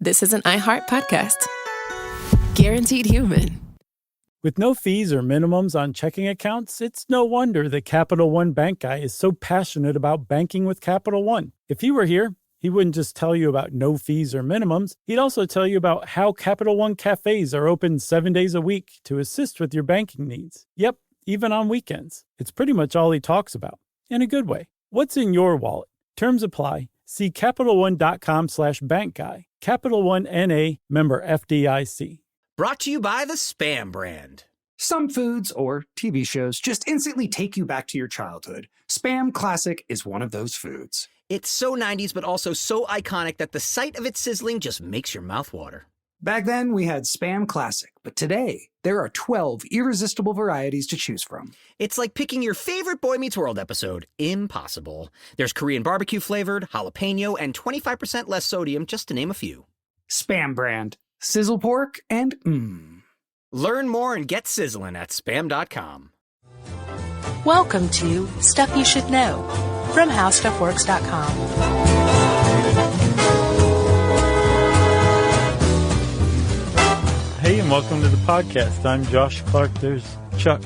this is an iHeart podcast. Guaranteed human. With no fees or minimums on checking accounts, it's no wonder that Capital One Bank Guy is so passionate about banking with Capital One. If he were here, he wouldn't just tell you about no fees or minimums. He'd also tell you about how Capital One cafes are open 7 days a week to assist with your banking needs. Yep, even on weekends. It's pretty much all he talks about, in a good way. What's in your wallet? Terms apply. See CapitalOne.com/bankguy. Capital One N.A., member FDIC. Brought to you by the Spam brand. Some foods or TV shows just instantly take you back to your childhood. Spam Classic is one of those foods. It's so 90s, but also so iconic that the sight of it sizzling just makes your mouth water. Back then, we had Spam Classic, but today, there are 12 irresistible varieties to choose from. It's like picking your favorite Boy Meets World episode. Impossible. There's Korean barbecue flavored, jalapeno, and 25% less sodium, just to name a few. Spam brand. Sizzle pork and Learn more and get sizzling at spam.com. Welcome to Stuff You Should Know from HowStuffWorks.com. Hey, and welcome to the podcast. I'm Josh Clark. There's Chuck,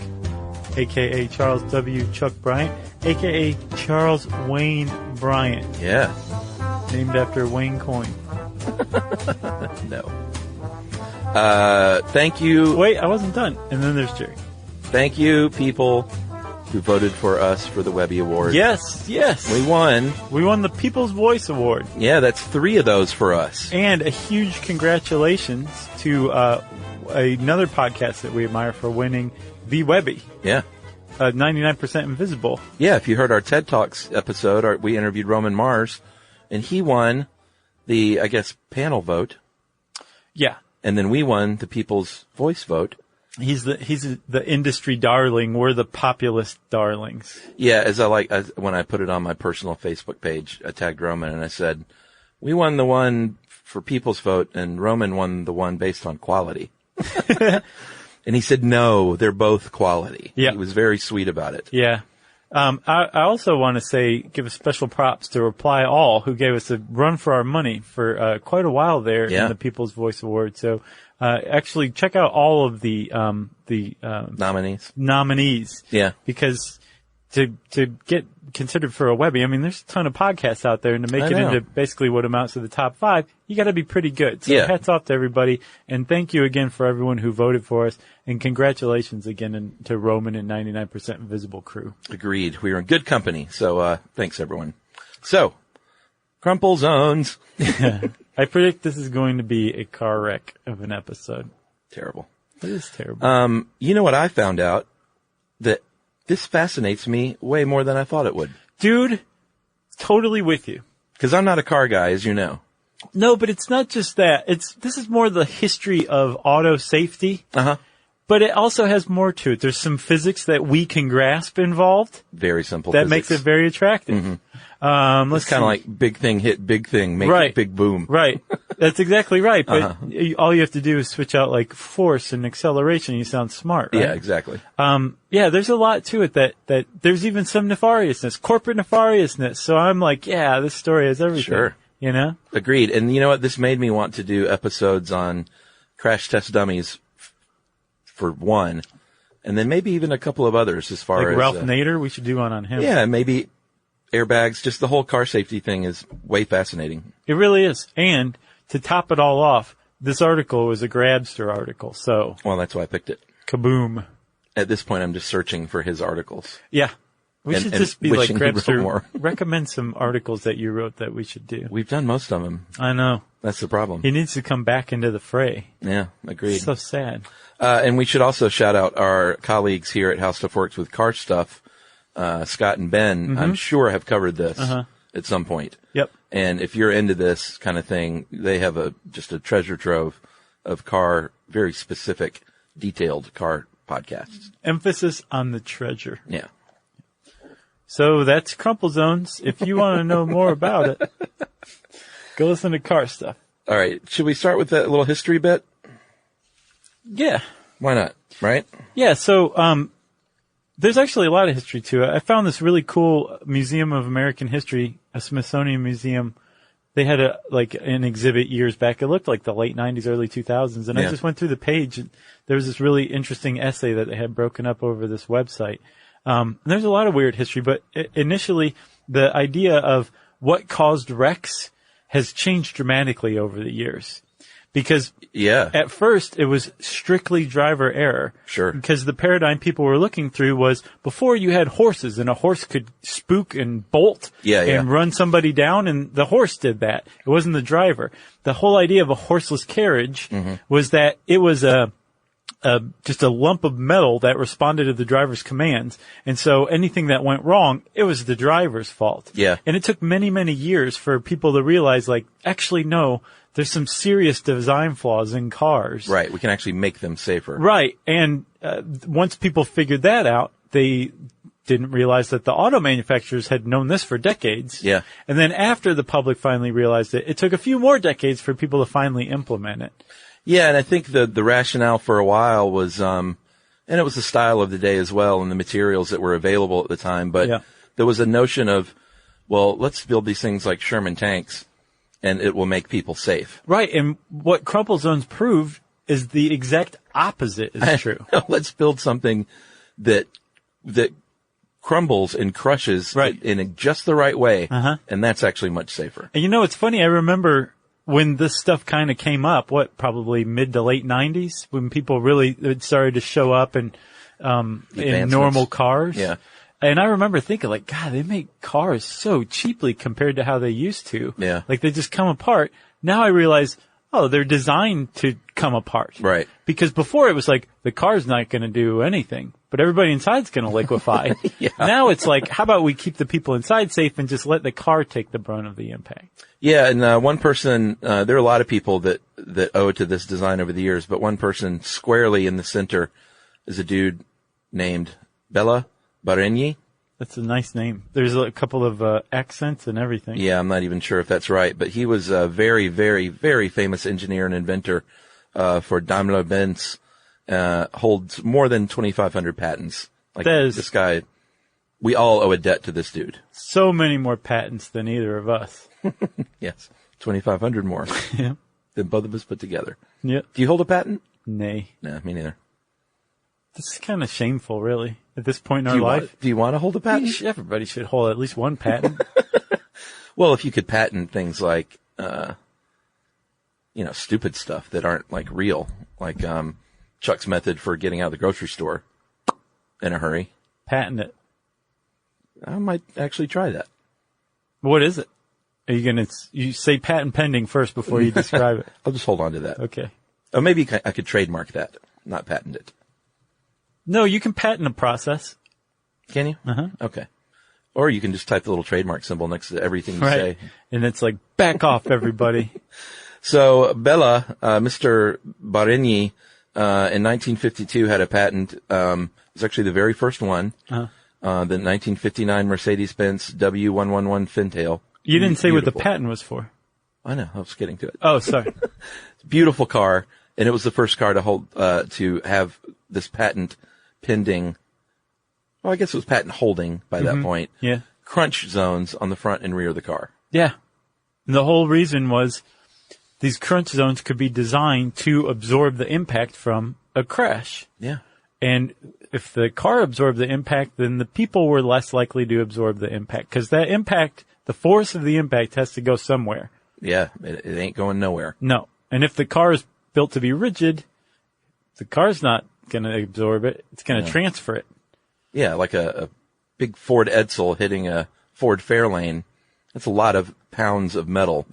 a.k.a. Charles W. Chuck Bryant, a.k.a. Charles Wayne Bryant. Yeah. Named after Wayne Coyne. No. Thank you. Wait, I wasn't done. And then there's Jerry. Thank you, people who voted for us for the Webby Award. Yes. We won. We won the People's Voice Award. Yeah, that's 3 of those for us. And a huge congratulations to another podcast that we admire for winning the Webby. Yeah. 99% Invisible. Yeah, if you heard our TED Talks episode, we interviewed Roman Mars, and he won the, I guess, panel vote. Yeah. And then we won the People's Voice vote. He's the industry darling. We're the populist darlings. Yeah, when I put it on my personal Facebook page, I tagged Roman and I said, we won the one for People's Vote and Roman won the one based on quality. And he said, no, they're both quality. Yeah. He was very sweet about it. Yeah. I also want to give a special props to Reply All, who gave us a run for our money for quite a while there in the People's Voice Award. So actually check out all of the nominees. Yeah. Because to get considered for a Webby, I mean, there's a ton of podcasts out there, and to make it into basically what amounts to the top 5, you got to be pretty good. So hats off to everybody, and thank you again for everyone who voted for us, and congratulations again to Roman and 99% Invisible crew. Agreed. We were in good company, so thanks everyone. So, Crumple Zones. I predict this is going to be a car wreck of an episode. Terrible. It is terrible. You know what I found out? That this fascinates me way more than I thought it would. Dude, totally with you. Because I'm not a car guy, as you know. No, but it's not just that. This is more the history of auto safety. Uh-huh. But it also has more to it. There's some physics that we can grasp involved. Very simple that physics. Makes it very attractive. Mm-hmm. It's kind of like big thing hit big thing, make it big boom. Right. That's exactly right. But all you have to do is switch out like force and acceleration. You sound smart, right? Yeah, exactly. There's a lot to it that there's even some nefariousness, corporate nefariousness. So I'm like, this story has everything. Sure. You know? Agreed. And you know what? This made me want to do episodes on crash test dummies for one, and then maybe even a couple of others as far as Ralph Nader. We should do one on him. Yeah, maybe airbags. Just the whole car safety thing is way fascinating. It really is. And to top it all off, this article was a Grabster article. So, well, that's why I picked it. Kaboom! At this point, I'm just searching for his articles. Yeah. We should just be like Grabster. More. Recommend some articles that you wrote that we should do. We've done most of them. I know. That's the problem. He needs to come back into the fray. Yeah, agreed. It's so sad. And we should also shout out our colleagues here at How Stuff Works with Car Stuff. Scott and Ben, I'm sure have covered this at some point. Yep. And if you're into this kind of thing, they have just a treasure trove of very specific, detailed car podcasts. Emphasis on the treasure. Yeah. So that's Crumple Zones. If you want to know more about it, go listen to Car Stuff. All right. Should we start with that little history bit? Yeah. Why not? Right? Yeah. So, there's actually a lot of history to it. I found this really cool Museum of American History, a Smithsonian museum, They had an exhibit years back. It looked like the late 90s, early 2000s. And I just went through the page, and there was this really interesting essay that they had broken up over this website. There's a lot of weird history, but initially the idea of what caused wrecks has changed dramatically over the years. Because at first it was strictly driver error. Sure. Because the paradigm people were looking through was before you had horses, and a horse could spook and bolt and run somebody down, and the horse did that. It wasn't the driver. The whole idea of a horseless carriage was that it was just a lump of metal that responded to the driver's commands. And so anything that went wrong, it was the driver's fault. Yeah. And it took many, many years for people to realize, like, actually, no, there's some serious design flaws in cars. Right. We can actually make them safer. Right. And once people figured that out, they didn't realize that the auto manufacturers had known this for decades. Yeah. And then after the public finally realized it, it took a few more decades for people to finally implement it. Yeah, and I think the rationale for a while was, and it was the style of the day as well and the materials that were available at the time, but there was a notion of, well, let's build these things like Sherman tanks, and it will make people safe. Right, and what Crumple Zones proved is the exact opposite is true. Let's build something that crumbles and crushes in just the right way, and that's actually much safer. And you know, it's funny, I remember when this stuff kind of came up, probably mid to late 90s, when people really started to show up in normal cars. Yeah. And I remember thinking, like, God, they make cars so cheaply compared to how they used to. Yeah. Like, they just come apart. Now I realize, oh, they're designed to come apart. Right. Because before it was like, the car's not going to do anything, but everybody inside's going to liquefy. Now it's like, how about we keep the people inside safe and just let the car take the brunt of the impact? Yeah, and one person, there are a lot of people that owe to this design over the years, but one person squarely in the center is a dude named Bella Baregni. That's a nice name. There's a couple of accents and everything. Yeah, I'm not even sure if that's right, but he was a very, very, very famous engineer and inventor for Daimler-Benz. Holds more than 2,500 patents. Like, this guy, we all owe a debt to this dude. So many more patents than either of us. Yes, 2,500 more than both of us put together. Yep. Do you hold a patent? Nay. No, me neither. This is kind of shameful, really, at this point in our life. Do you want to hold a patent? Everybody should hold at least one patent. Well, if you could patent things like, stupid stuff that aren't like real, like Chuck's method for getting out of the grocery store in a hurry. Patent it. I might actually try that. What is it? Are you going to, you say patent pending first before you describe it? I'll just hold on to that. Okay. Or maybe I could trademark that, not patent it. No, you can patent a process. Can you? Uh-huh. Okay. Or you can just type the little trademark symbol next to everything you say. And it's like, back off, everybody. So Bella, Mr. Baregni, in 1952 had a patent. It was actually the very first one. The 1959 Mercedes-Benz W111 Fintail. You didn't say what the patent was for. I know. I was getting to it. Oh, sorry. Beautiful car. And it was the first car to hold, to have this patent pending. Well, I guess it was patent holding by that point. Yeah. Crunch zones on the front and rear of the car. Yeah. And the whole reason was these crunch zones could be designed to absorb the impact from a crash. Yeah. And if the car absorbed the impact, then the people were less likely to absorb the impact. Because that impact, the force of the impact has to go somewhere. Yeah. It ain't going nowhere. No. And if the car is built to be rigid, the car's not going to absorb it. It's going to transfer it. Yeah, like a big Ford Edsel hitting a Ford Fairlane. That's a lot of pounds of metal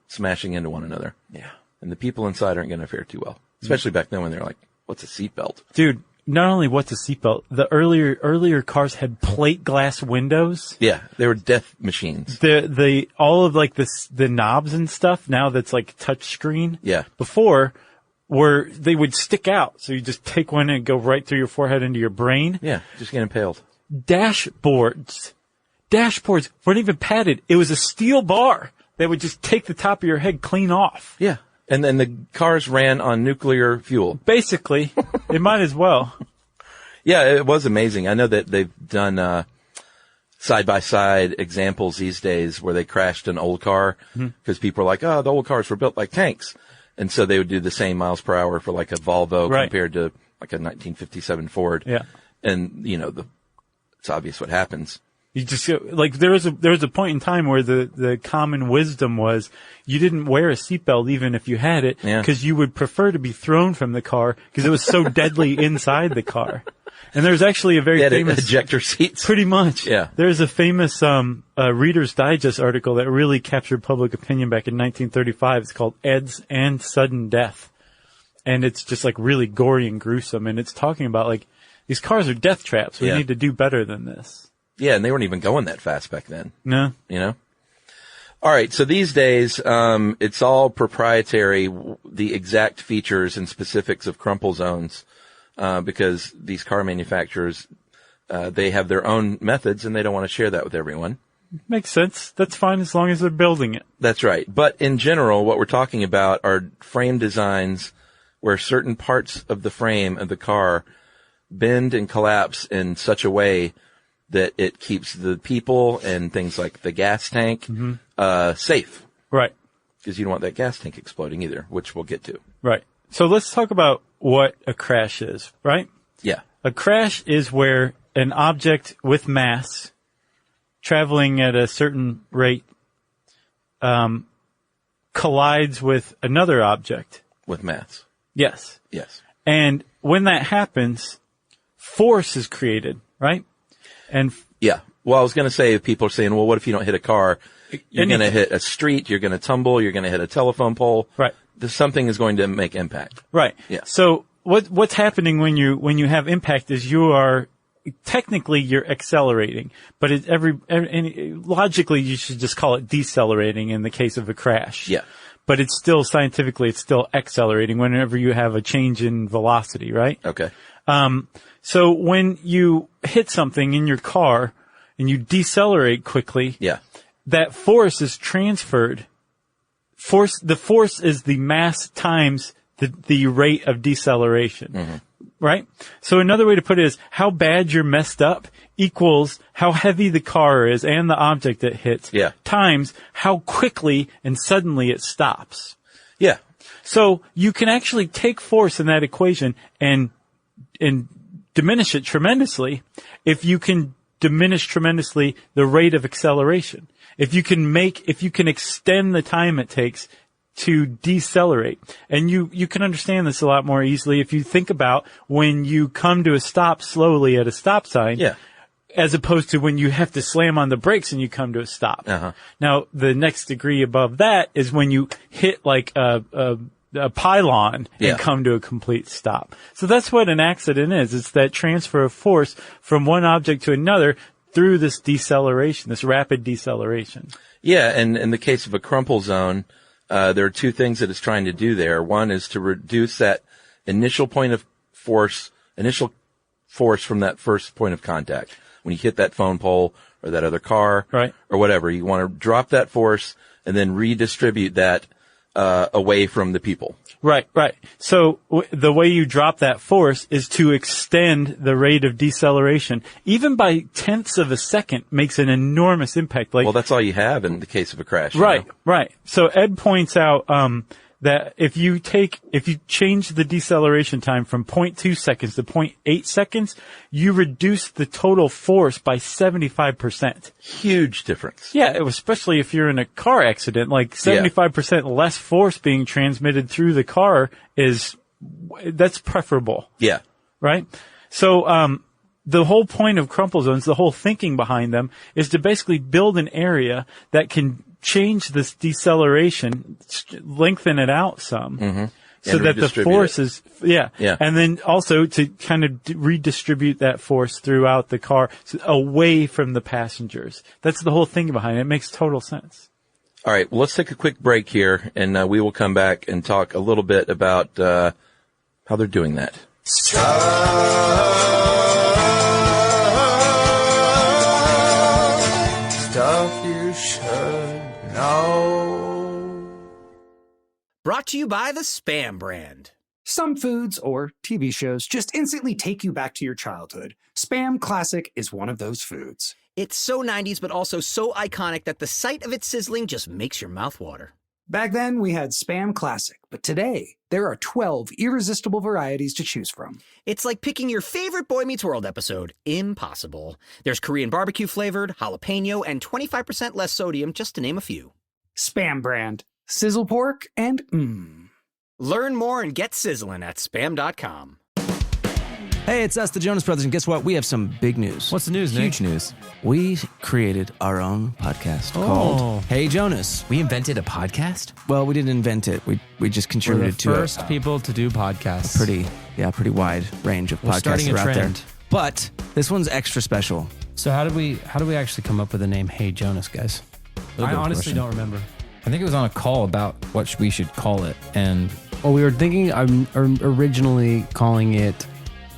smashing into one another. Yeah. And the people inside aren't going to fare too well. Especially back then when they're like, what's a seatbelt? Dude, not only what's a seatbelt, the earlier cars had plate glass windows. Yeah, they were death machines. All of like the knobs and stuff now that's like touch screen. Yeah. Before they would stick out. So you just take one and go right through your forehead into your brain. Yeah, just get impaled. Dashboards weren't even padded. It was a steel bar that would just take the top of your head clean off. Yeah. And then the cars ran on nuclear fuel. Basically, it might as well. Yeah, it was amazing. I know that they've done side-by-side examples these days where they crashed an old car because people are like, oh, the old cars were built like tanks. And so they would do the same miles per hour for like a Volvo compared to like a 1957 Ford. Yeah. And, it's obvious what happens. You just like there was a point in time where the common wisdom was you didn't wear a seatbelt even if you had it because you would prefer to be thrown from the car because it was so deadly inside the car. And there's actually a very famous ejector seats. Pretty much. Yeah. There's a famous Reader's Digest article that really captured public opinion back in 1935. It's called Ed's and Sudden Death. And it's just like really gory and gruesome. And it's talking about like these cars are death traps. We need to do better than this. Yeah, and they weren't even going that fast back then. No. All right, so these days, it's all proprietary, the exact features and specifics of crumple zones, because these car manufacturers, they have their own methods and they don't want to share that with everyone. Makes sense. That's fine as long as they're building it. That's right. But in general, what we're talking about are frame designs where certain parts of the frame of the car bend and collapse in such a way that it keeps the people and things like the gas tank safe. Right. Because you don't want that gas tank exploding either, which we'll get to. Right. So let's talk about what a crash is, right? Yeah. A crash is where an object with mass traveling at a certain rate collides with another object. With mass. Yes. Yes. And when that happens, force is created, right? And yeah. Well, I was going to say, if people are saying, well, what if you don't hit a car? You're going to hit a street, you're going to tumble, you're going to hit a telephone pole. Right. Something is going to make impact. Right. Yeah. So what's happening when you have impact is you're accelerating, but logically you should just call it decelerating in the case of a crash. Yeah. But it's still accelerating whenever you have a change in velocity, right? Okay. So when you hit something in your car and you decelerate quickly, that force is transferred. The force is the mass times the rate of deceleration, right? So another way to put it is how bad you're messed up equals how heavy the car is and the object it hits times how quickly and suddenly it stops. Yeah. So you can actually take force in that equation and diminish it tremendously if you can diminish tremendously the rate of acceleration. If you can extend the time it takes to decelerate. And you can understand this a lot more easily if you think about when you come to a stop slowly at a stop sign. Yeah. As opposed to when you have to slam on the brakes and you come to a stop. Uh-huh. Now, the next degree above that is when you hit like a pylon and come to a complete stop. So that's what an accident is. It's that transfer of force from one object to another through this deceleration, this rapid deceleration. Yeah, and in the case of a crumple zone, there are two things that it's trying to do there. One is to reduce that initial force from that first point of contact. When you hit that phone pole or that other car or whatever, you want to drop that force and then redistribute that away from the people. Right. So the way you drop that force is to extend the rate of deceleration. Even by tenths of a second makes an enormous impact. Well, that's all you have in the case of a crash. Right. So Ed points out that if you change the deceleration time from 0.2 seconds to 0.8 seconds, you reduce the total force by 75%. Huge difference. Yeah, especially if you're in a car accident, like 75% less force being transmitted through the car that's preferable. Yeah. Right? So, the whole point of crumple zones, the whole thinking behind them is to basically build an area that can change this deceleration, lengthen it out some, so that the force is, and then also to kind of redistribute that force throughout the car away from the passengers. That's the whole thing behind it. It makes total sense. All right, well, let's take a quick break here, and we will come back and talk a little bit about how they're doing that. Stuff you should know. Brought to you by the Spam brand. Some foods or TV shows just instantly take you back to your childhood. Spam Classic is one of those foods. It's so 90s, but also so iconic that the sight of it sizzling just makes your mouth water. Back then, we had Spam Classic, but today, there are 12 irresistible varieties to choose from. It's like picking your favorite Boy Meets World episode. Impossible. There's Korean barbecue flavored, jalapeno, and 25% less sodium, just to name a few. Spam brand. Sizzle pork and Learn more and get sizzling at spam.com. Hey, it's us, the Jonas Brothers, and guess what? We have some big news. What's the news, Nick? Huge news. We created our own podcast called Hey Jonas. We invented a podcast? Well, we didn't invent it. We just contributed to We're the first people to do podcasts. Pretty wide range of podcasts starting a that are out there. trend. But this one's extra special. So how do we actually come up with the name Hey Jonas, guys? I honestly don't remember. I think it was on a call about what we should call it, and Well, we were thinking originally calling it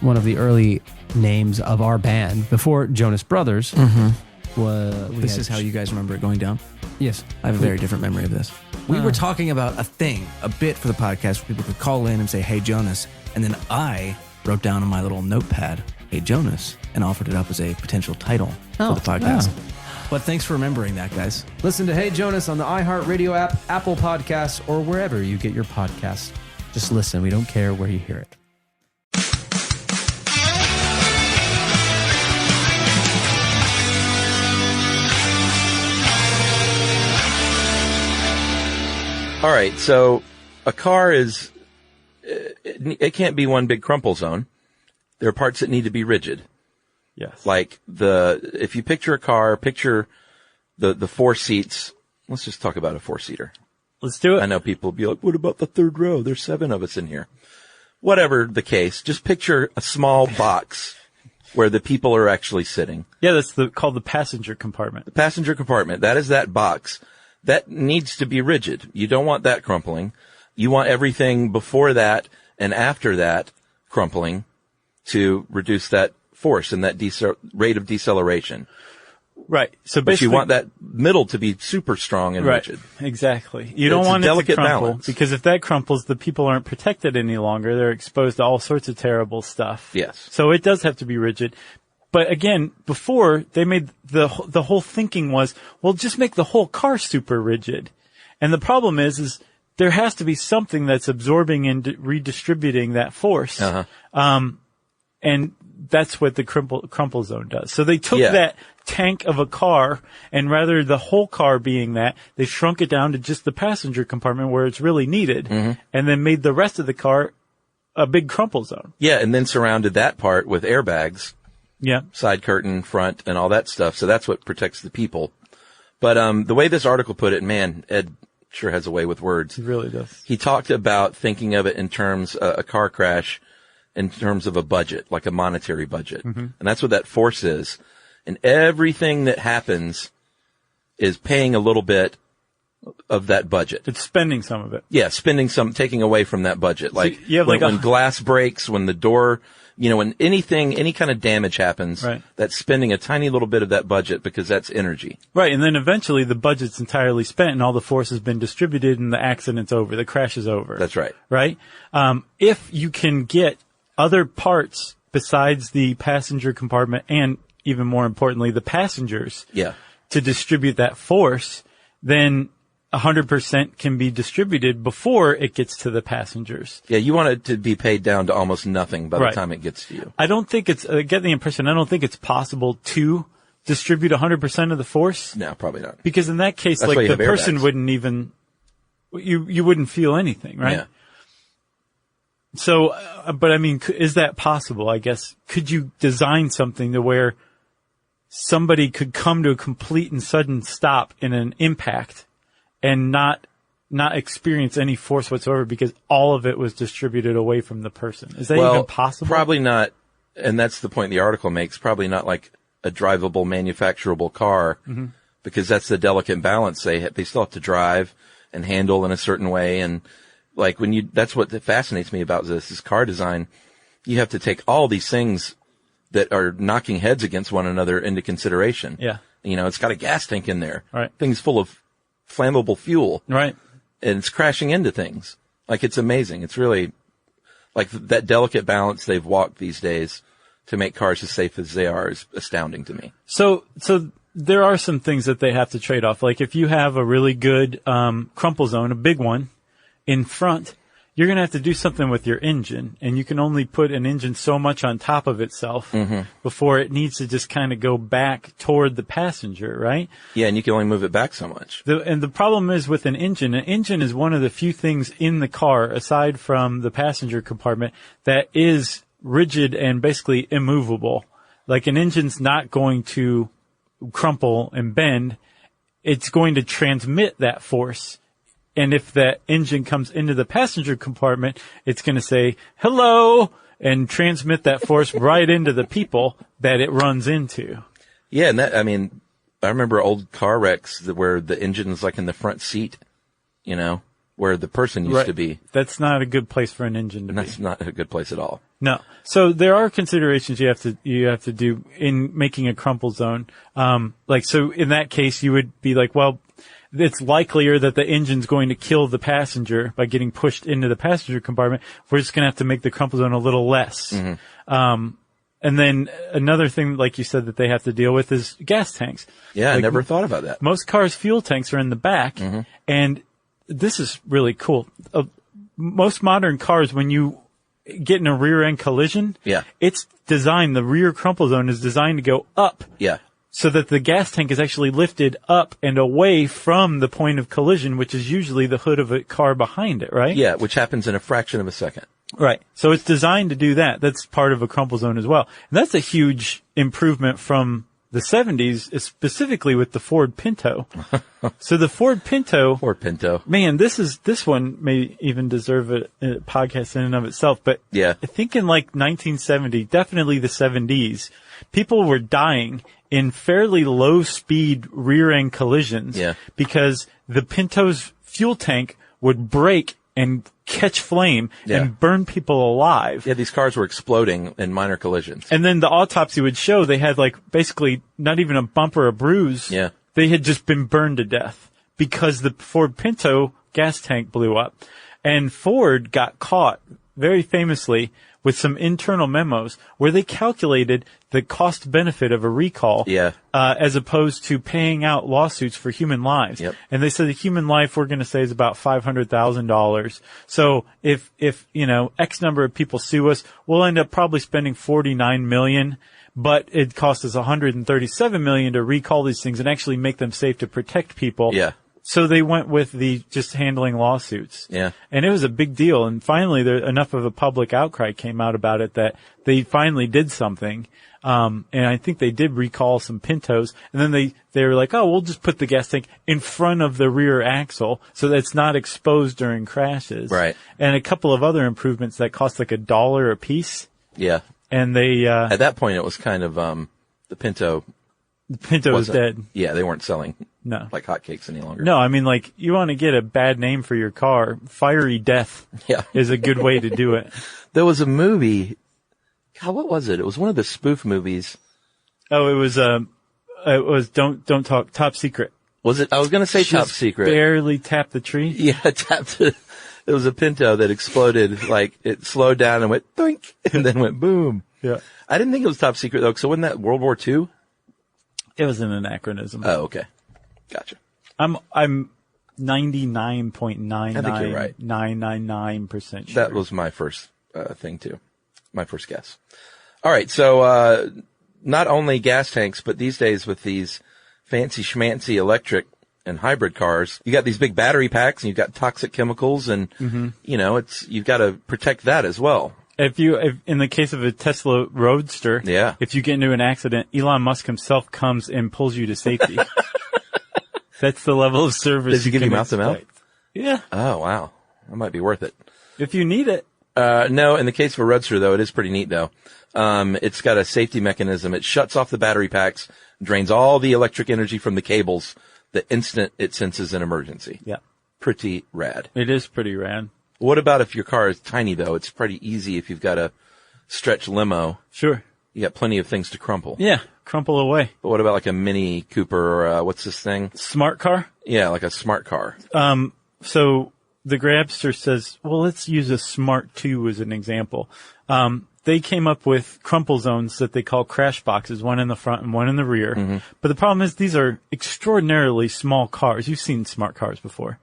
one of the early names of our band before Jonas Brothers. This is how you guys remember it going down? Yes. I have a very different memory of this. We were talking about a bit for the podcast where people could call in and say, Hey Jonas. And then I wrote down on my little notepad, Hey Jonas, and offered it up as a potential title for the podcast. But thanks for remembering that, guys. Listen to Hey Jonas on the iHeartRadio app, Apple Podcasts, or wherever you get your podcasts. Just listen. We don't care where you hear it. All right, so a car is, it can't be one big crumple zone. There are parts that need to be rigid. Yes. Like if you picture a car, picture the four seats. Let's just talk about a four-seater. Let's do it. I know people will be like, what about the third row? There's 7 of us in here. Whatever the case, just picture a small box where the people are actually sitting. Yeah, that's called the passenger compartment. The passenger compartment, that is that box. That needs to be rigid. You don't want that crumpling. You want everything before that and after that crumpling to reduce that force and that rate of deceleration. Right. So But basically, you want that middle to be super strong and rigid. Exactly. You don't It's a want it to delicate crumple balance. because if that crumples, the people aren't protected any longer. They're exposed to all sorts of terrible stuff. Yes. So it does have to be rigid. But again, before they made the whole thinking was, well, just make the whole car super rigid. And the problem is there has to be something that's absorbing and redistributing that force. And that's what the crumple zone does. So they took that tank of a car and rather the whole car being that, they shrunk it down to just the passenger compartment where it's really needed and then made the rest of the car a big crumple zone. Yeah, and then surrounded that part with airbags. Yeah. Side curtain, front, and all that stuff. So that's what protects the people. But the way this article put it, man, Ed sure has a way with words. He really does. He talked about thinking of it in terms, a car crash, in terms of a budget, like a monetary budget. And that's what that force is. And everything that happens is paying a little bit of that budget. It's spending some of it. Yeah, spending some, taking away from that budget. Like, you have when glass breaks, when the door, when any kind of damage happens, that's spending a tiny little bit of that budget because that's energy. Right. And then eventually the budget's entirely spent and all the force has been distributed and the accident's over. The crash is over. That's right. Right. If you can get other parts besides the passenger compartment and even more importantly, the passengers to distribute that force, then 100% can be distributed before it gets to the passengers. Yeah, you want it to be paid down to almost nothing by the time it gets to you. I don't think I get the impression, I don't think it's possible to distribute 100% of the force. No, probably not. Because in that case, That's like why the person wouldn't even, you wouldn't feel anything, right? Yeah. So, but I mean, is that possible? I guess, could you design something to where somebody could come to a complete and sudden stop in an impact and not experience any force whatsoever because all of it was distributed away from the person? Is that even possible? Probably not. And that's the point the article makes. Probably not like a drivable, manufacturable car because that's the delicate balance. They still have to drive and handle in a certain way. And like that's what fascinates me about this car design. You have to take all these things that are knocking heads against one another into consideration. Yeah. It's got a gas tank in there. Right. Things full of flammable fuel. Right. And it's crashing into things. Like, it's amazing. It's really like that delicate balance they've walked these days to make cars as safe as they are is astounding to me. So there are some things that they have to trade off. Like if you have a really good crumple zone, a big one in front, you're going to have to do something with your engine, and you can only put an engine so much on top of itself before it needs to just kind of go back toward the passenger, right? Yeah, and you can only move it back so much. And the problem is with an engine is one of the few things in the car, aside from the passenger compartment, that is rigid and basically immovable. Like an engine's not going to crumple and bend. It's going to transmit that force. And if that engine comes into the passenger compartment, it's going to say, hello, and transmit that force right into the people that it runs into. Yeah, and I remember old car wrecks where the engine is like in the front seat, where the person used to be. That's not a good place for an engine to be. That's not a good place at all. No. So there are considerations you have to do in making a crumple zone. So in that case, you would be like, well, it's likelier that the engine's going to kill the passenger by getting pushed into the passenger compartment. We're just going to have to make the crumple zone a little less. And then another thing, like you said, that they have to deal with is gas tanks. Yeah, I never thought about that. Most cars' fuel tanks are in the back, and this is really cool. Most modern cars, when you get in a rear-end collision, it's designed, the rear crumple zone is designed to go up. Yeah. So that the gas tank is actually lifted up and away from the point of collision, which is usually the hood of a car behind it, right? Yeah, which happens in a fraction of a second. Right. So it's designed to do that. That's part of a crumple zone as well. And that's a huge improvement from the 70s, specifically with the Ford Pinto. So the Ford Pinto. Man, this one may even deserve a podcast in and of itself. But yeah, I think in like 1970, definitely the 70s, people were dying in fairly low speed rear end collisions because the Pinto's fuel tank would break and catch flame and burn people alive. Yeah, these cars were exploding in minor collisions. And then the autopsy would show they had like basically not even a bump or a bruise. Yeah. They had just been burned to death because the Ford Pinto gas tank blew up. And Ford got caught very famously with some internal memos where they calculated the cost benefit of a recall as opposed to paying out lawsuits for human lives. Yep. And they said the human life we're going to say is about $500,000. So if X number of people sue us, we'll end up probably spending $49 million, but it costs us $137 million to recall these things and actually make them safe to protect people. Yeah. So they went with the just handling lawsuits. Yeah. And it was a big deal. And finally, enough of a public outcry came out about it that they finally did something. And I think they did recall some Pintos. And then they were like, oh, we'll just put the gas tank in front of the rear axle so that it's not exposed during crashes. Right. And a couple of other improvements that cost like $1 a piece. Yeah. And they, at that point, it was kind of, the Pinto. The Pinto was dead. Yeah, they weren't selling like hotcakes any longer. No, I mean, like, you want to get a bad name for your car. Fiery Death is a good way to do it. There was a movie. God, what was it? It was one of the spoof movies. Oh, it was Don't Talk, Top Secret. Was it? I was going to say Just Top Secret. Barely tapped the tree. Yeah, tapped it. It was a Pinto that exploded, like, it slowed down and went doink, and then went boom. Yeah. I didn't think it was Top Secret, though, so wasn't that World War II? It was an anachronism. Oh, okay. Gotcha. I'm 99.99999% I think you're right. sure. That was my first thing too. My first guess. All right, so not only gas tanks, but these days with these fancy schmancy electric and hybrid cars, you got these big battery packs and you've got toxic chemicals and you've got to protect that as well. If in the case of a Tesla Roadster, if you get into an accident, Elon Musk himself comes and pulls you to safety. That's the level of service. Does he give you mouth to mouth? Yeah. Oh, wow. That might be worth it. If you need it. No, in the case of a Roadster, though, it is pretty neat, though. It's got a safety mechanism. It shuts off the battery packs, drains all the electric energy from the cables the instant it senses an emergency. Yeah. Pretty rad. It is pretty rad. What about if your car is tiny, though? It's pretty easy if you've got a stretch limo. Sure. You got plenty of things to crumple. Yeah, crumple away. But what about like a Mini Cooper or what's this thing? Smart car? Yeah, like a smart car. So the Grabster says, well, let's use a Smart 2 as an example. they came up with crumple zones that they call crash boxes, one in the front and one in the rear. Mm-hmm. But the problem is these are extraordinarily small cars. You've seen smart cars before.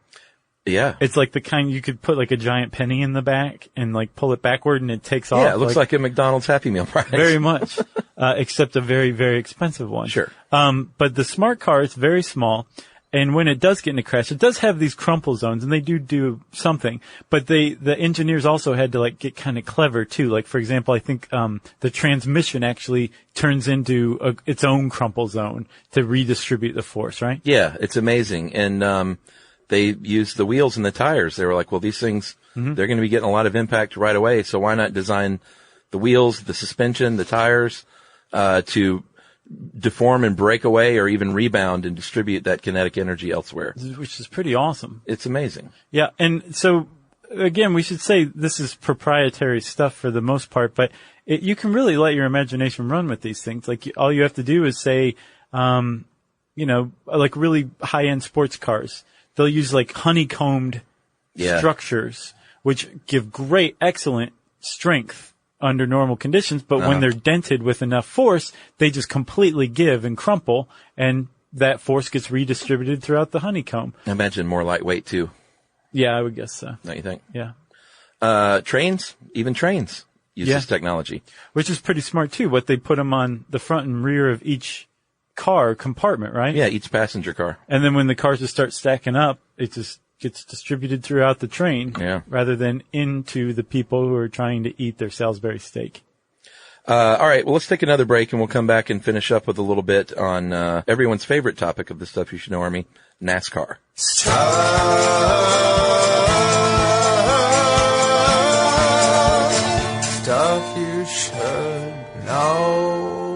Yeah. It's like the kind you could put like a giant penny in the back and like pull it backward and it takes off. Yeah, it looks like a McDonald's Happy Meal prize. Very much. Except a very, very expensive one. Sure. But the smart car is very small. And when it does get in a crash, it does have these crumple zones and they do something. But the engineers also had to like get kind of clever too. Like, for example, I think, the transmission actually turns into its own crumple zone to redistribute the force, right? Yeah, it's amazing. And, they used the wheels and the tires. They were like, well, these things, they're going to be getting a lot of impact right away. So why not design the wheels, the suspension, the tires, to deform and break away or even rebound and distribute that kinetic energy elsewhere. Which is pretty awesome. It's amazing. Yeah. And so again, we should say this is proprietary stuff for the most part, but you can really let your imagination run with these things. Like all you have to do is say, like really high-end sports cars. They'll use like honeycombed structures, which give excellent strength under normal conditions. But when they're dented with enough force, they just completely give and crumple, and that force gets redistributed throughout the honeycomb. I imagine more lightweight too. Yeah, I would guess so. Don't you think? Yeah. Trains use this technology. Which is pretty smart too. What they put them on the front and rear of each car compartment, right? Yeah, each passenger car. And then when the cars just start stacking up, it just gets distributed throughout the train rather than into the people who are trying to eat their Salisbury steak. All right, well, let's take another break and we'll come back and finish up with a little bit on everyone's favorite topic of the Stuff You Should Know Army, NASCAR. Stuff you should know.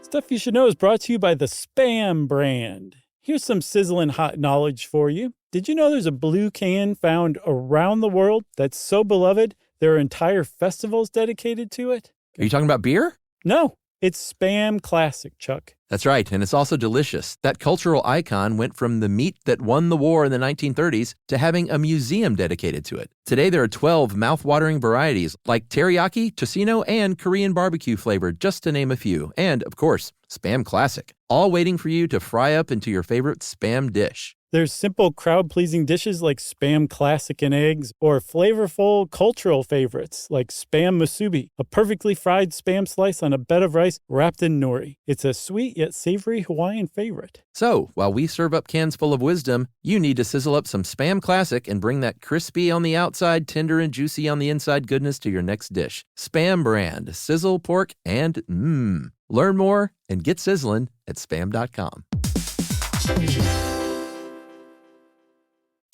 Stuff You Should Know is brought to you by the Spam brand. Here's some sizzling hot knowledge for you. Did you know there's a blue can found around the world that's so beloved there are entire festivals dedicated to it? Are you talking about beer? No, it's Spam Classic, Chuck. That's right, and it's also delicious. That cultural icon went from the meat that won the war in the 1930s to having a museum dedicated to it. Today there are 12 mouth-watering varieties like teriyaki, tocino, and Korean barbecue flavored, just to name a few. And, of course, Spam Classic, all waiting for you to fry up into your favorite Spam dish. There's simple crowd-pleasing dishes like Spam Classic and eggs, or flavorful cultural favorites like Spam Musubi, a perfectly fried Spam slice on a bed of rice wrapped in nori. It's a sweet yet savory Hawaiian favorite. So, while we serve up cans full of wisdom, you need to sizzle up some Spam Classic and bring that crispy on the outside, tender and juicy on the inside goodness to your next dish. Spam brand, sizzle, pork, and mmm. Learn more and get sizzling at spam.com.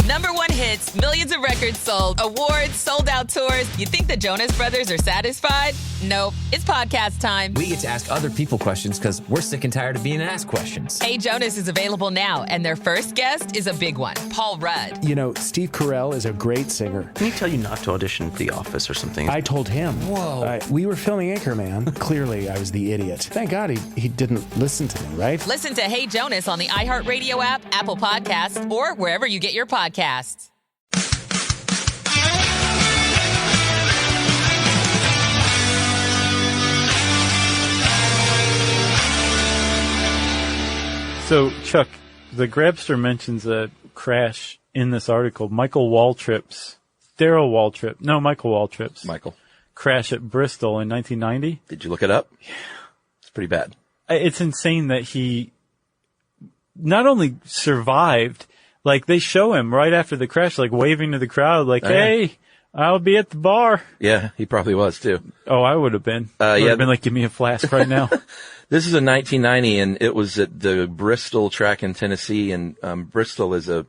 Number one hits, millions of records sold, awards, sold out tours. You think the Jonas Brothers are satisfied? Nope. It's podcast time. We get to ask other people questions because we're sick and tired of being asked questions. Hey Jonas is available now, and their first guest is a big one, Paul Rudd. You know, Steve Carell is a great singer. Can he tell you not to audition for The Office or something? I told him. Whoa. We were filming Anchorman. Clearly, I was the idiot. Thank God he didn't listen to me, right? Listen to Hey Jonas on the iHeartRadio app, Apple Podcasts, or wherever you get your podcasts. So, Chuck, the Grabster mentions a crash in this article. Michael Waltrip's crash at Bristol in 1990. Did you look it up? Yeah. It's pretty bad. It's insane that he not only survived, like they show him right after the crash, like waving to the crowd, like, hey, I'll be at the bar. Yeah, he probably was too. Oh, I would have been. I would have been like, give me a flask right now. This is in 1990, and it was at the Bristol track in Tennessee. And Bristol is one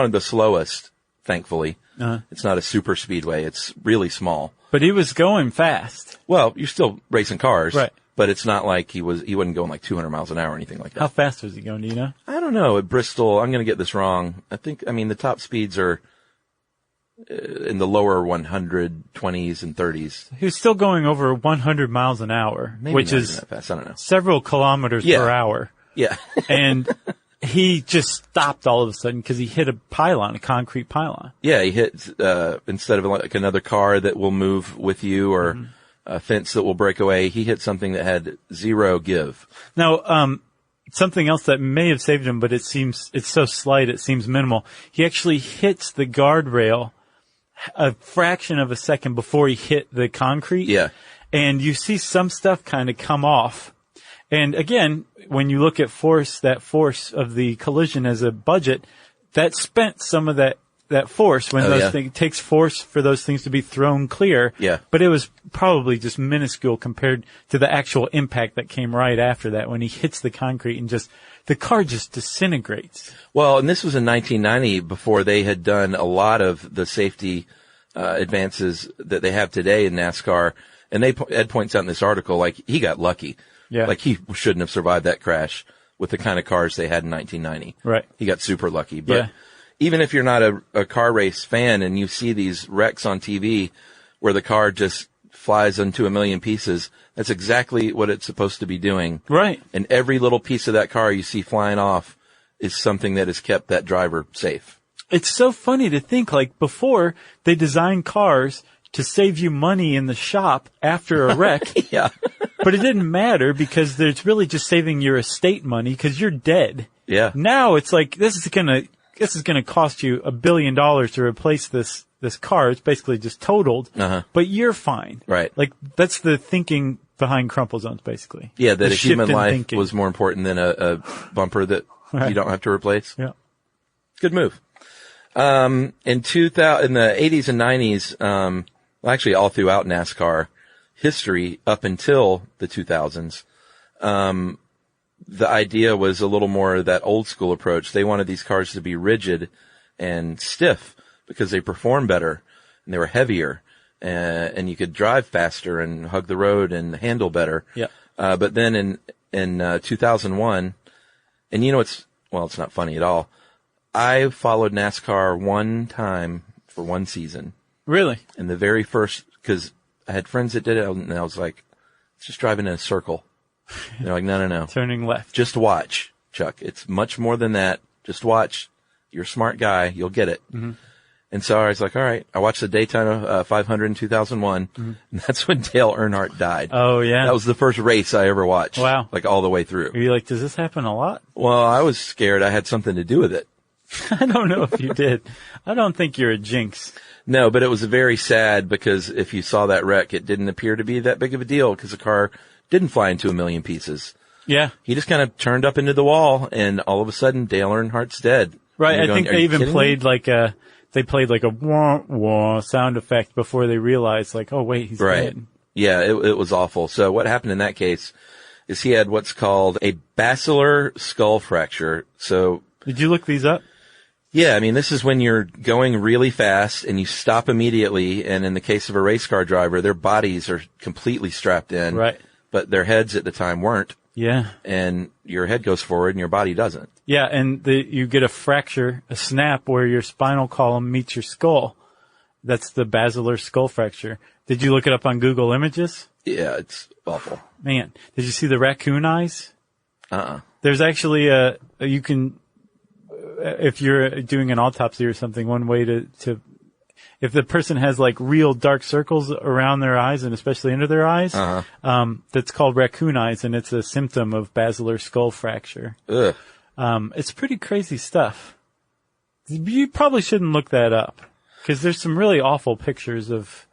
of the slowest, thankfully. It's not a super speedway. It's really small. But he was going fast. Well, you're still racing cars, right? But it's not like he wasn't going like 200 miles an hour or anything like that. How fast was he going? Do you know? I don't know. At Bristol, I'm going to get this wrong. The top speeds are in the lower 120s and 30s. He was still going over 100 miles an hour, Maybe which not is that fast. I don't know. Several kilometers per hour. Yeah. And he just stopped all of a sudden because he hit a pylon, a concrete pylon. Yeah, he hit, instead of like another car that will move with you or a fence that will break away, he hit something that had zero give. Now, something else that may have saved him, but it's so slight, it seems minimal. He actually hits the guardrail a fraction of a second before he hit the concrete. Yeah. And you see some stuff kind of come off. And again, when you look at that force of the collision as a budget, that spent some of that force when it takes force for those things to be thrown clear. Yeah. But it was probably just minuscule compared to the actual impact that came right after that when he hits the concrete and the car just disintegrates. Well, and this was in 1990 before they had done a lot of the safety advances that they have today in NASCAR. And Ed points out in this article, like, he got lucky. Yeah. Like, he shouldn't have survived that crash with the kind of cars they had in 1990. Right. He got super lucky. But even if you're not a car race fan and you see these wrecks on TV where the car just flies into a million pieces, that's exactly what it's supposed to be doing. Right. And every little piece of that car you see flying off is something that has kept that driver safe. It's so funny to think, like, before they designed cars to save you money in the shop after a wreck. Yeah. But it didn't matter because it's really just saving your estate money because you're dead. Yeah. Now it's like, this is gonna cost you $1 billion to replace this car. It's basically just totaled. But you're fine. Right. Like, that's the thinking behind Crumple Zones, basically. Yeah, that The a human shift in life thinking. was more important than a bumper that you don't have to replace. Yeah. Good move. In the 80s and 90s, actually all throughout NASCAR history up until the 2000s, the idea was a little more that old school approach. They wanted these cars to be rigid and stiff because they performed better and they were heavier and you could drive faster and hug the road and handle better. Yeah. But then in 2001, and you know, it's not funny at all. I followed NASCAR one time for one season. Really? And the very first, because I had friends that did it, and I was like, it's just driving in a circle. And they're like, no. Turning left. Just watch, Chuck. It's much more than that. Just watch. You're a smart guy. You'll get it. Mm-hmm. And so I was like, all right. I watched the Daytona 500 in 2001, and that's when Dale Earnhardt died. Oh, yeah. That was the first race I ever watched. Wow. Like all the way through. Are you like, does this happen a lot? Well, I was scared I had something to do with it. I don't know if you did. I don't think you're a jinx. No, but it was very sad because if you saw that wreck, it didn't appear to be that big of a deal because the car didn't fly into a million pieces. Yeah. He just kind of turned up into the wall and all of a sudden Dale Earnhart's dead. Right. I Going, think they even played like a wah wah sound effect before they realized like, oh wait, he's dead. Yeah, it was awful. So what happened in that case is he had what's called a basilar skull fracture. So did you look these up? Yeah, I mean, this is when you're going really fast and you stop immediately. And in the case of a race car driver, their bodies are completely strapped in. Right. But their heads at the time weren't. Yeah. And your head goes forward and your body doesn't. Yeah. And you get a fracture, a snap where your spinal column meets your skull. That's the basilar skull fracture. Did you look it up on Google Images? Yeah, it's awful. Man, did you see the raccoon eyes? There's actually you can, if you're doing an autopsy or something, one way to if the person has like real dark circles around their eyes and especially under their eyes, that's called raccoon eyes, and it's a symptom of basilar skull fracture. Ugh. It's pretty crazy stuff. You probably shouldn't look that up because there's some really awful pictures of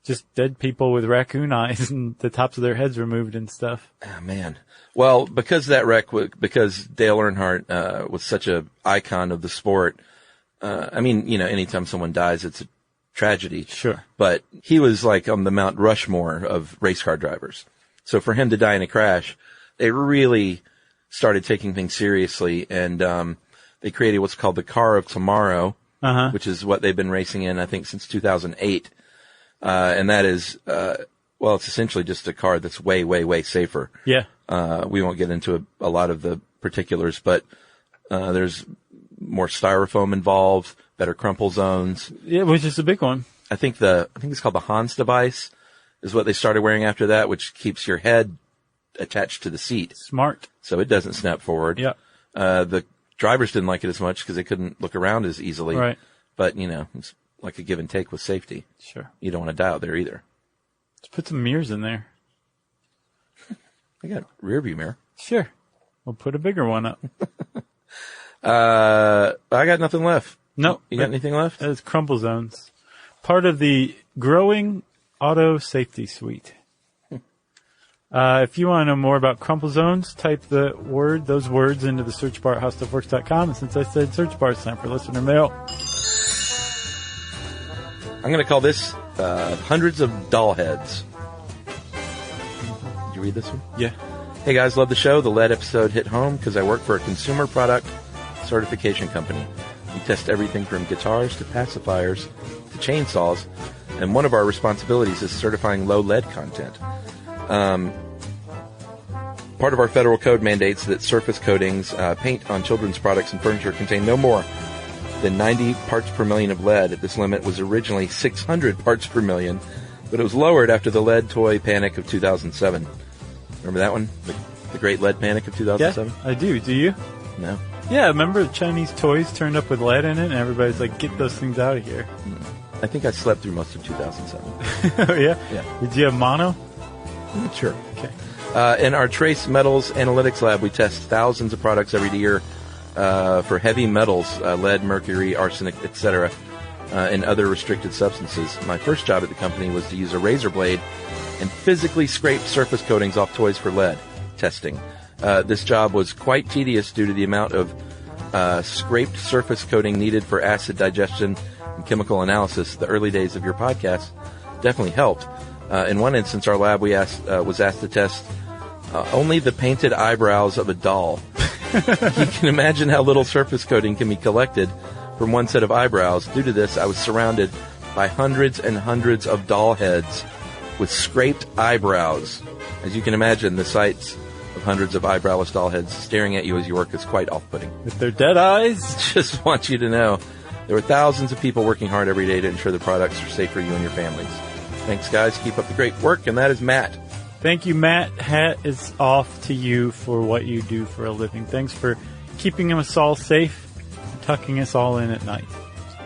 just dead people with raccoon eyes and the tops of their heads removed and stuff. Oh, man. Well, because that wreck, because Dale Earnhardt was such a icon of the sport. I mean, you know, anytime someone dies, it's a tragedy. Sure. But he was like on the Mount Rushmore of race car drivers. So for him to die in a crash, they really started taking things seriously, and they created what's called the Car of Tomorrow, which is what they've been racing in, I think, since 2008. And that is, well, it's essentially just a car that's way, way, way safer. Yeah. We won't get into a lot of the particulars, but there's more styrofoam involved, better crumple zones. Yeah, which is a big one. I think it's called the Hans device is what they started wearing after that, which keeps your head attached to the seat. Smart. So it doesn't snap forward. Yeah. The drivers didn't like it as much because they couldn't look around as easily. Right. But, it's like a give and take with safety. Sure. You don't want to die out there either. Let's put some mirrors in there. I got rear view mirror. Sure. We'll put a bigger one up. I got nothing left. No. You got anything left? It's Crumple Zones. Part of the growing auto safety suite. If you want to know more about Crumple Zones, type those words into the search bar at howstuffworks.com. And since I said search bar, it's time for listener mail. I'm going to call this Hundreds of Doll Heads. Did you read this one? Yeah. Hey guys, love the show. The lead episode hit home because I work for a consumer product certification company. We test everything from guitars to pacifiers to chainsaws, and one of our responsibilities is certifying low lead content. Part of our federal code mandates that surface coatings, paint on children's products and furniture contain no more than 90 parts per million of lead. This limit was originally 600 parts per million, but it was lowered after the lead toy panic of 2007. Remember that one? The Great Lead Panic of 2007? Yeah, I do. Do you? No. Yeah, remember Chinese toys turned up with lead in it, and everybody's like, get those things out of here. I think I slept through most of 2007. Oh, yeah? Yeah. Did you have mono? Sure. Okay. In our Trace Metals Analytics Lab, we test thousands of products every year for heavy metals, lead, mercury, arsenic, etc., and other restricted substances. My first job at the company was to use a razor blade and physically scrape surface coatings off toys for lead testing. This job was quite tedious due to the amount of scraped surface coating needed for acid digestion and chemical analysis. The early days of your podcast definitely helped. In one instance, our lab was asked to test only the painted eyebrows of a doll. You can imagine how little surface coating can be collected from one set of eyebrows. Due to this, I was surrounded by hundreds and hundreds of doll heads with scraped eyebrows. As you can imagine, the sights of hundreds of eyebrowless doll heads staring at you as you work is quite off-putting. With their dead eyes? Just want you to know, there were thousands of people working hard every day to ensure the products are safe for you and your families. Thanks, guys. Keep up the great work. And that is Matt. Thank you, Matt. Hat is off to you for what you do for a living. Thanks for keeping us all safe and tucking us all in at night.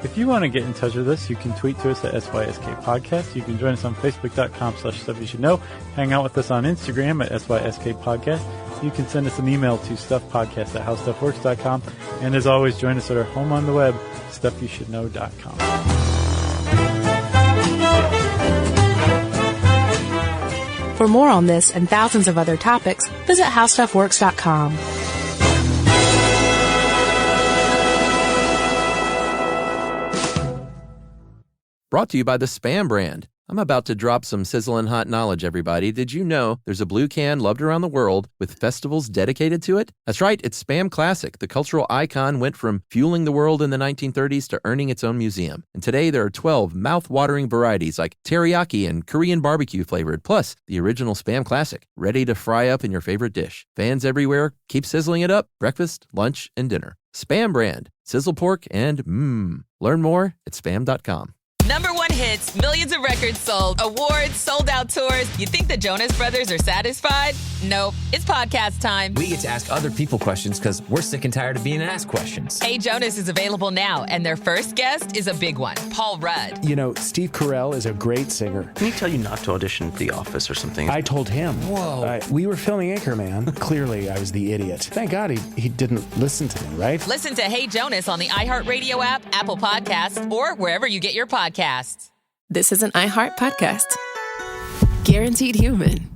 If you want to get in touch with us, you can tweet to us at SYSK Podcast. You can join us on Facebook.com/StuffYouShouldKnow. Hang out with us on Instagram at SYSK Podcast. You can send us an email to stuffpodcast@howstuffworks.com. And as always, join us at our home on the web, StuffYouShouldKnow.com. For more on this and thousands of other topics, visit howstuffworks.com. Brought to you by the Spam brand. I'm about to drop some sizzling hot knowledge, everybody. Did you know there's a blue can loved around the world with festivals dedicated to it? That's right, it's Spam Classic. The cultural icon went from fueling the world in the 1930s to earning its own museum. And today there are 12 mouth-watering varieties like teriyaki and Korean barbecue flavored, plus the original Spam Classic, ready to fry up in your favorite dish. Fans everywhere keep sizzling it up, breakfast, lunch, and dinner. Spam brand, sizzle pork, and Learn more at spam.com. #1 hits, millions of records sold, awards, sold-out tours. You think the Jonas Brothers are satisfied? Nope. It's podcast time. We get to ask other people questions because we're sick and tired of being asked questions. Hey Jonas is available now, and their first guest is a big one, Paul Rudd. You know, Steve Carell is a great singer. Can he tell you not to audition for The Office or something? I told him. Whoa. We were filming Anchorman. Clearly, I was the idiot. Thank God he didn't listen to me, right? Listen to Hey Jonas on the iHeartRadio app, Apple Podcasts, or wherever you get your podcasts. This is an iHeart podcast. Guaranteed human.